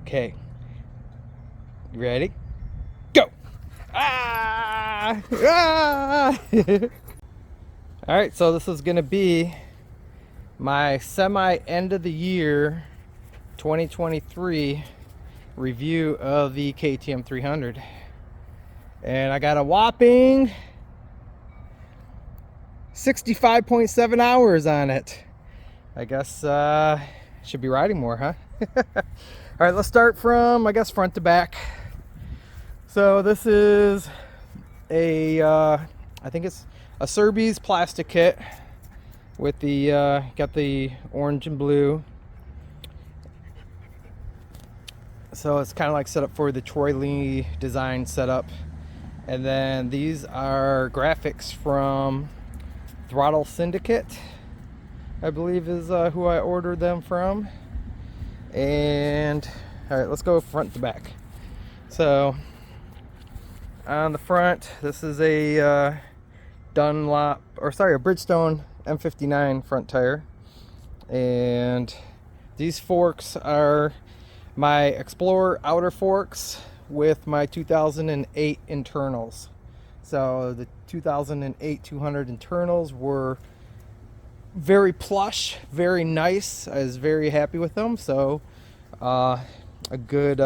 Okay. You ready? Go! Ah! Ah! Alright, so this is going to be my semi end of the year 2023 review of the KTM 300. And I got a whopping 65.7 hours on it. I guess should be riding more, huh? All right, let's start from, I guess, front to back. So this is a, I think it's a Serbies plastic kit with the, got the orange and blue. So it's kind of like set up for the Troy Lee design setup. And then these are graphics from Throttle Syndicate, I believe is who I ordered them from. And all right, let's go front to back. So on the front, this is a Dunlop, or sorry, a Bridgestone M59 front tire. And these forks are my Explorer outer forks with my 2008 internals. So the 2008 200 internals were very plush, very nice. I was very happy with them. So a good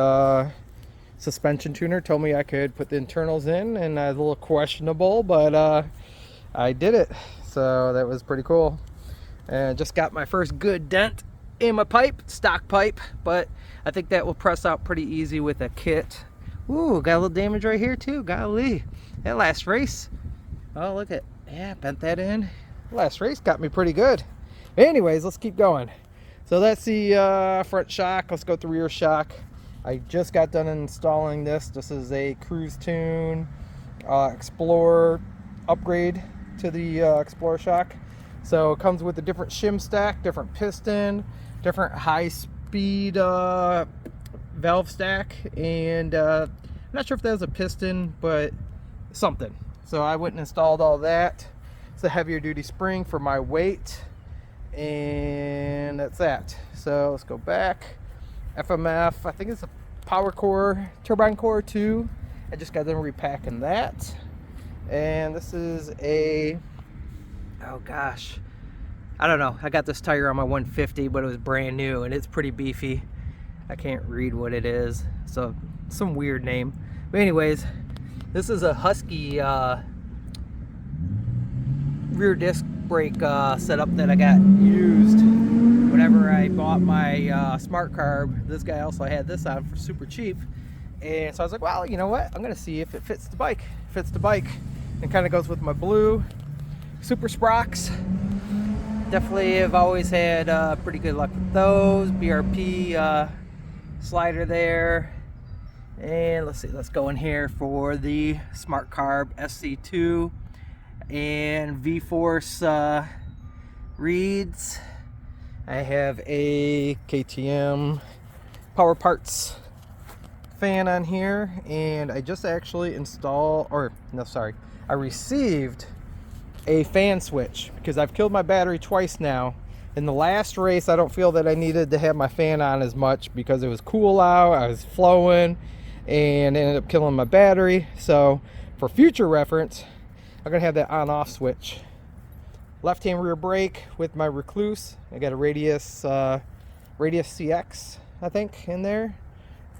suspension tuner told me I could put the internals in, and I was a little questionable, but I did it. So that was pretty cool. And just got my first good dent in my pipe, stock pipe, but I think that will press out pretty easy with a kit. Ooh, got a little damage right here too. Golly, that last race. Oh, look at, yeah, bent that in. Last race got me pretty good. Anyways, let's keep going. So that's the front shock. Let's go with the rear shock. I just got done installing this. This is a Cruise Tune Explorer upgrade to the Explorer shock. So it comes with a different shim stack, different piston, different high speed valve stack, and I'm not sure if that was a piston, but something. So I went and installed all that. It's a heavier duty spring for my weight, and that's that. So let's go back. FMF, I think it's a Power Core, Turbine Core 2. I just got done repacking that. And this is a, oh gosh, I don't know. I got this tire on my 150, but it was brand new and it's pretty beefy. I can't read what it is, so some weird name. But anyways, this is a Husky rear disc brake setup that I got used whenever I bought my Smart Carb. This guy also had this on for super cheap, and so I was like, well, you know what, I'm gonna see if it fits the bike. Fits the bike and kind of goes with my blue Super Sprox. Definitely have always had pretty good luck with those. BRP slider there. And let's see, let's go in here for the Smart Carb SC2 and V-Force reeds. I have a KTM Power Parts fan on here, and I just actually installed, or no, sorry, I received a fan switch because I've killed my battery twice now. In the last race, I don't feel that I needed to have my fan on as much because it was cool out, I was flowing, and ended up killing my battery. So for future reference, I'm gonna have that on off switch. Left hand rear brake with my Recluse. I got a Radius CX, I think, in there.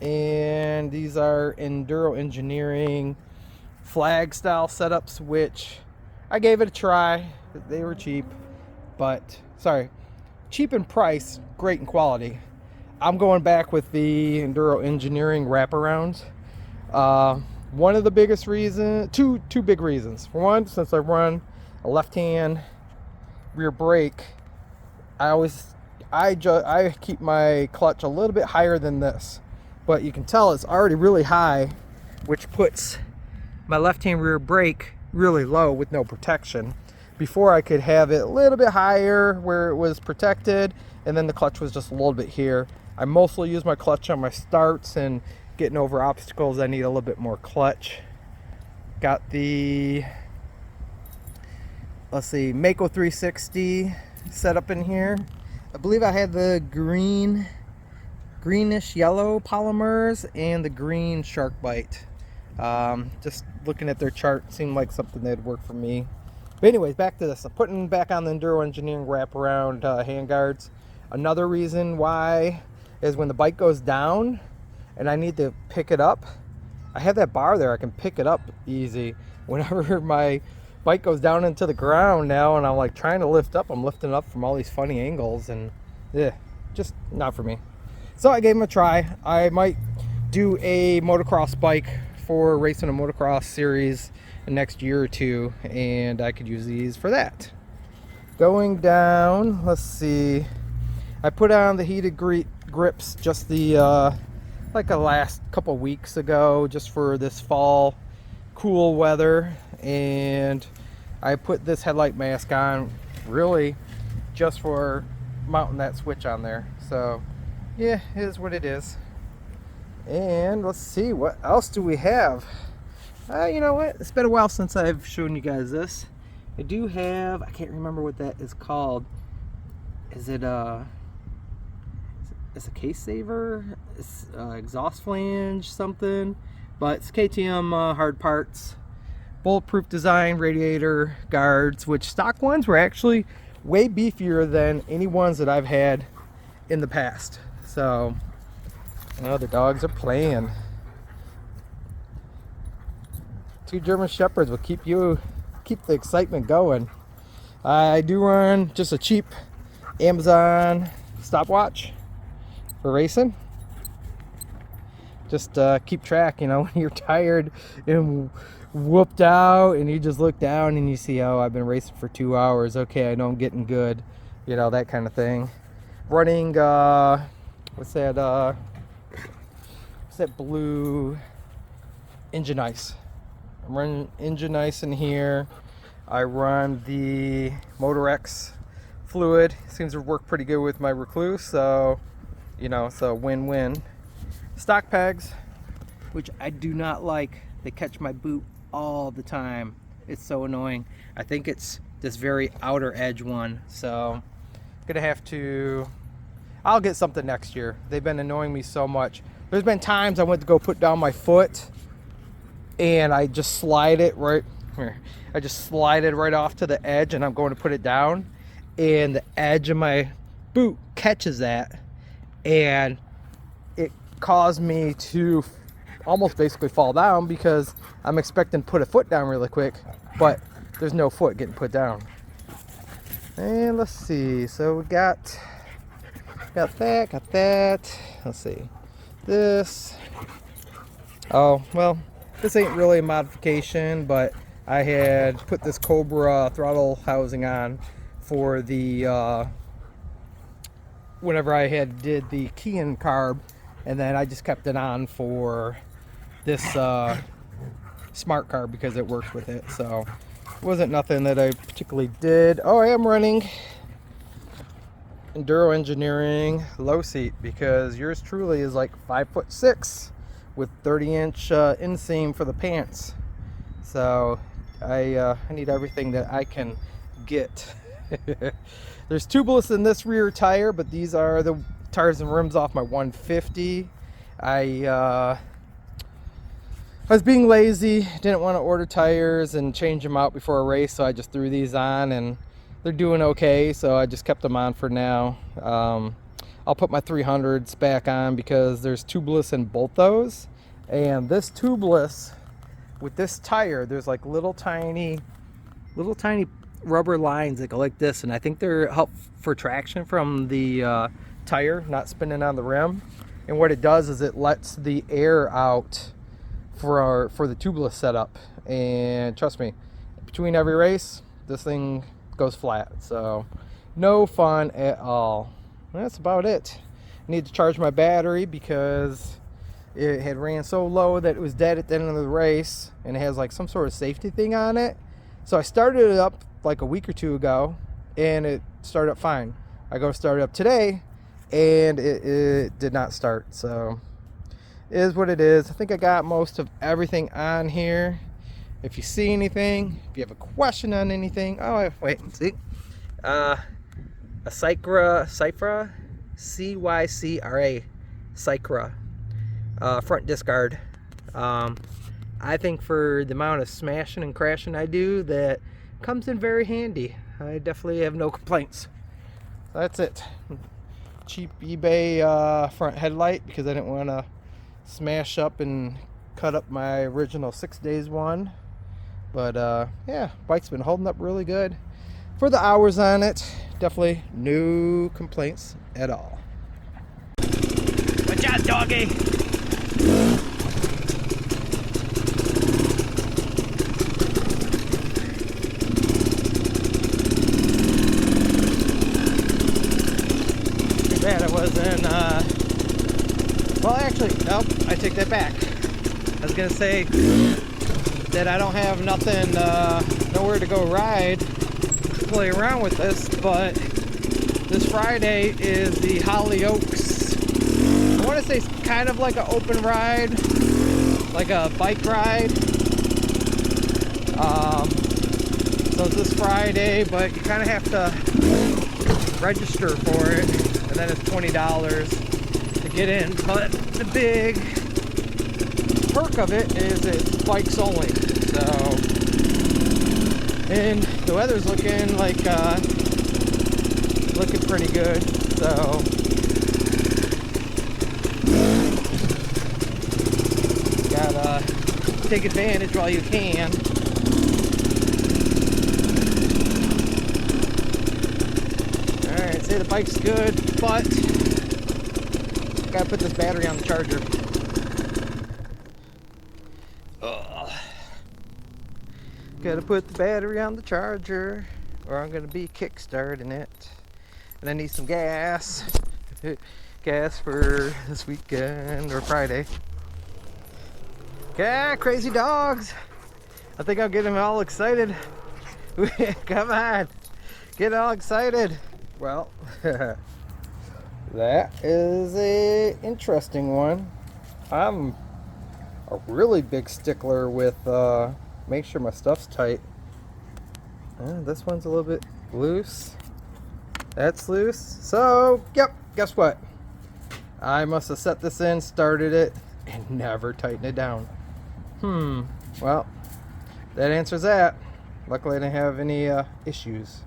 And these are Enduro Engineering flag style setups, which I gave it a try. They were cheap, but sorry, cheap in price, great in quality. I'm going back with the Enduro Engineering wraparounds. One of the biggest reasons, two big reasons. For one, since I run a left-hand rear brake, I keep my clutch a little bit higher than this, but you can tell it's already really high, which puts my left-hand rear brake really low with no protection. Before, I could have it a little bit higher where it was protected, and then the clutch was just a little bit here. I mostly use my clutch on my starts and getting over obstacles. I need a little bit more clutch. Got the, let's see, Mako 360 set up in here. I believe I had the green greenish yellow polymers and the green shark bite. Just looking at their chart seemed like something that'd work for me. But anyways, back to this. I'm putting back on the Enduro Engineering wraparound handguards. Another reason why is when the bike goes down and I need to pick it up, I have that bar there. I can pick it up easy. Whenever my bike goes down into the ground now and I'm like trying to lift up, I'm lifting up from all these funny angles, and yeah, just not for me. So I gave them a try. I might do a motocross bike for racing a motocross series the next year or two, and I could use these for that. Going down, let's see. I put on the heated grips just the like a last couple weeks ago, just for this fall cool weather, and I put this headlight mask on really just for mounting that switch on there. So yeah, it is what it is. And let's see, what else do we have? You know what, it's been a while since I've shown you guys this. I do have, I can't remember what that is called. Is it it's a case saver? It's exhaust flange something, but it's KTM hard parts. Bulletproof design radiator guards, which stock ones were actually way beefier than any ones that I've had in the past. So, oh, the dogs are playing. 2 German Shepherds will keep the excitement going. I do run just a cheap Amazon stopwatch for racing. Just keep track, you know, when you're tired and whooped out and you just look down and you see, oh, I've been racing for 2 hours. Okay, I know I'm getting good, you know, that kind of thing. Running, what's that blue Engine Ice. I'm running Engine Ice in here. I run the Motorex fluid. Seems to work pretty good with my Recluse, so, you know, it's a win-win. Stock pegs, which I do not like. They catch my boot all the time. It's so annoying. I think it's this very outer edge one, so gonna have to, I'll get something next year. They've been annoying me so much. There's been times I went to go put down my foot and I just slide it right here. I just slide it right off to the edge and I'm going to put it down, and the edge of my boot catches that, and it caused me to almost basically fall down because I'm expecting to put a foot down really quick, but there's no foot getting put down. And let's see, so we got that. Let's see, this, oh well, this ain't really a modification, but I had put this Cobra throttle housing on for the whenever I did the Kean carb, and then I just kept it on for this smart carb because it works with it. So it wasn't nothing that I particularly did. Oh, I am running Enduro Engineering low seat because yours truly is like 5'6" with 30-inch inseam for the pants. So I need everything that I can get. There's tubeless in this rear tire, but these are the tires and rims off my 150. I was being lazy, didn't want to order tires and change them out before a race, so I just threw these on and they're doing okay, so I just kept them on for now. I'll put my 300s back on because there's tubeless in both those, and this tubeless with this tire, there's like little tiny rubber lines that go like this, and I think they're help for traction from the tire not spinning on the rim. And what it does is it lets the air out for the tubeless setup, and trust me, between every race this thing goes flat, so no fun at all. That's about it. I need to charge my battery because it had ran so low that it was dead at the end of the race, and it has like some sort of safety thing on it. So I started it up like a week or two ago and it started up fine. I go to start it up today and it did not start. So it is what it is. I think I got most of everything on here. If you see anything, if you have a question on anything, oh wait, see, a Cycra, CYCRA, Cycra front discard. I think for the amount of smashing and crashing I do, that comes in very handy. I definitely have no complaints. So that's it. Cheap eBay front headlight, because I didn't want to smash up and cut up my original 6 days one. But yeah, bike's been holding up really good for the hours on it. Definitely no complaints at all. Watch out, doggy! Too bad I wasn't well, actually, nope, I take that back. I was gonna say that I don't have nothing, nowhere to go ride, play around with this, but this Friday is the Hollyoaks. I want to say it's kind of like an open ride, like a bike ride. So it's this Friday, but you kind of have to register for it, and then it's $20 to get in. But the big perk of it is it's bikes only. So, and the weather's looking like looking pretty good. So gotta take advantage while you can. Alright, say the bike's good, but gotta put this battery on the charger. Gotta put the battery on the charger, or I'm gonna be kick-starting it. And I need some gas. Gas for this weekend, or Friday. Yeah, crazy dogs. I think I'll get them all excited. Come on, get all excited. Well, that is a interesting one. I'm a really big stickler with make sure my stuff's tight. This one's a little bit loose. That's loose. So, yep, guess what? I must have set this in, started it, and never tightened it down. Well, that answers that. Luckily I didn't have any issues.